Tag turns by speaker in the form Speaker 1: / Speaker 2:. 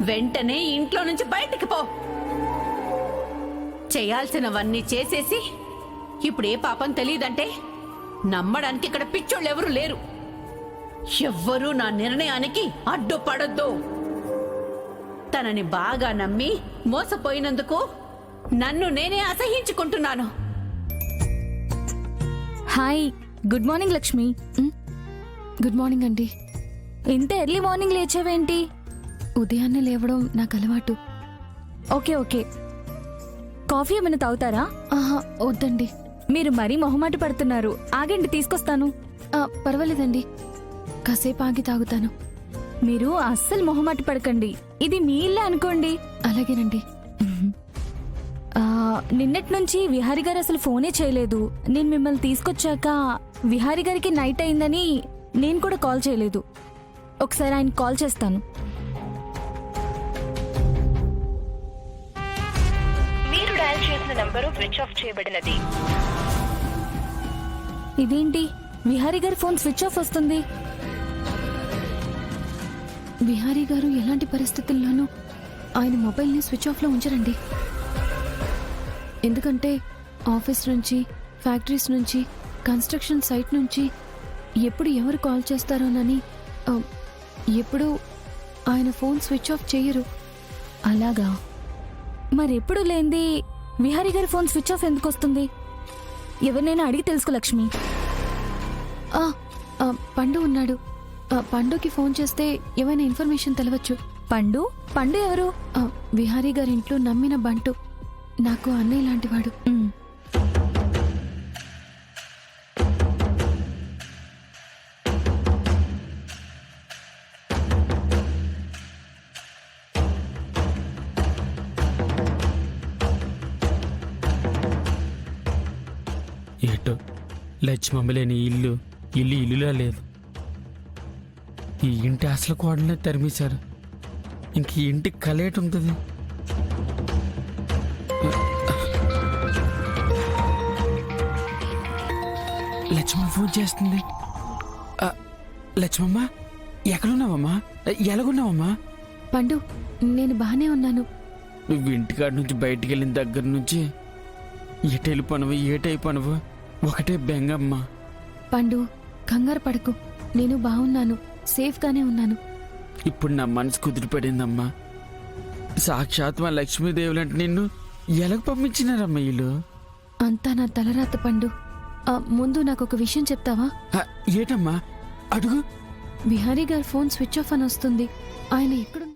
Speaker 1: వెంటనే ఇంట్లో నుంచి బయటికి పో. చేయాల్సినవన్నీ చేసేసి ఇప్పుడు ఏ పాపం తెలియదంటే నమ్మడానికి ఇక్కడ పిచ్చోళ్ళెవరూ లేరు. ఎవ్వరూ నా నిర్ణయానికి అడ్డుపడొద్దు. తనని బాగా నమ్మి మోసపోయినందుకు నన్ను నేనే అసహించుకుంటున్నాను.
Speaker 2: Hi, good morning Lakshmi.
Speaker 3: Good morning అండి.
Speaker 2: ఇంత ఎర్లీ మార్నింగ్ లేచావేంటి?
Speaker 3: ఉదయాన్నే లేవడం నాకు అలవాటు.
Speaker 2: ఓకే ఓకే, కాఫీ ఏమైనా తాగుతారా?
Speaker 3: ఆహా, వద్దండి.
Speaker 2: మీరు మరీ మొహమాట పడుతున్నారు. ఆగండి, తీసుకొస్తాను.
Speaker 3: పర్వాలేదండి, కాసేపు ఆగి తాగుతాను.
Speaker 2: మీరు అస్సలు మొహమాట పడకండి, ఇది మీ ఇల్లే అనుకోండి.
Speaker 3: అలాగేనండి.
Speaker 2: నిన్నటి నుంచి విహారీ గారు అసలు ఫోనే చేయలేదు. నేను మిమ్మల్ని తీసుకొచ్చాక విహారీ గారికి నైట్ అయిందని నేను కూడా కాల్ చేయలేదు. ఒకసారి ఆయన కాల్ చేస్తాను.
Speaker 4: మీరు డయల్ చేసిన నంబరు స్విచ్ ఆఫ్ చేయబడినది.
Speaker 2: ఇదేంటి, విహారీ గారి ఫోన్ స్విచ్ ఆఫ్ వస్తుంది?
Speaker 3: విహారీ గారు ఎలాంటి పరిస్థితుల్లోనూ ఆయన మొబైల్ని స్విచ్ ఆఫ్లో ఉంచరండి. ఎందుకంటే ఆఫీస్ నుంచి, ఫ్యాక్టరీస్ నుంచి, కన్స్ట్రక్షన్ సైట్ నుంచి ఎప్పుడు ఎవరు కాల్ చేస్తారోనని ఎప్పుడు ఆయన ఫోన్ స్విచ్ ఆఫ్ చేయరు.
Speaker 2: అలాగా? మరెప్పుడు లేంది విహారీ గారి ఫోన్ స్విచ్ ఆఫ్ ఎందుకు వస్తుంది? ఎవరినైనా అడిగి తెలుసుకో లక్ష్మి.
Speaker 3: పండు ఉన్నాడు. పండుకి ఫోన్ చేస్తే ఏమైనా ఇన్ఫర్మేషన్ తెలవచ్చు.
Speaker 2: పండు? పండు ఎవరు?
Speaker 3: విహారీ గారి ఇంట్లో నమ్మిన బంటు. నాకు అన్నయ్య లాంటివాడు.
Speaker 5: ఏటో లక్ష్మమ్మ లేని ఇల్లులా లేదు. ఈ ఇంటి అసలు కోడలే తరిమేశారు. ఇంక ఈ ఇంటికి కలేటుంటుంది. లక్ష్మమ్మ ఫోన్ చేస్తుంది. లక్ష్మమ్మ, ఎక్కడున్నావమ్మా? ఎలాగున్నావమ్మా?
Speaker 3: పండు, నేను బానే ఉన్నాను.
Speaker 5: నువ్వు ఇంటికాడ నుంచి బయటికి వెళ్ళిన దగ్గర నుంచి ఎటెళ్ళిపోనవు ఏటైపోనవు ఒకటే బెంగమ్మా.
Speaker 3: పండు, కంగారు పడకు. నేను బాగున్నాను, సేఫ్గానే ఉన్నాను.
Speaker 5: ఇప్పుడు నా మనసు కుదిరిపడిందమ్మా. సాక్షాత్ మా లక్ష్మీదేవులంటే నిన్ను ఎలాగ పంపించినారమ్మా వీళ్ళు?
Speaker 3: అంతా నా తలరాత పండు. ముందు నాకు ఒక విషయం చెప్తావా?
Speaker 5: ఏటమ్మా? అడుగు.
Speaker 3: విహారీ గారి ఫోన్ స్విచ్ ఆఫ్ అని వస్తుంది. ఆయన ఎక్కడ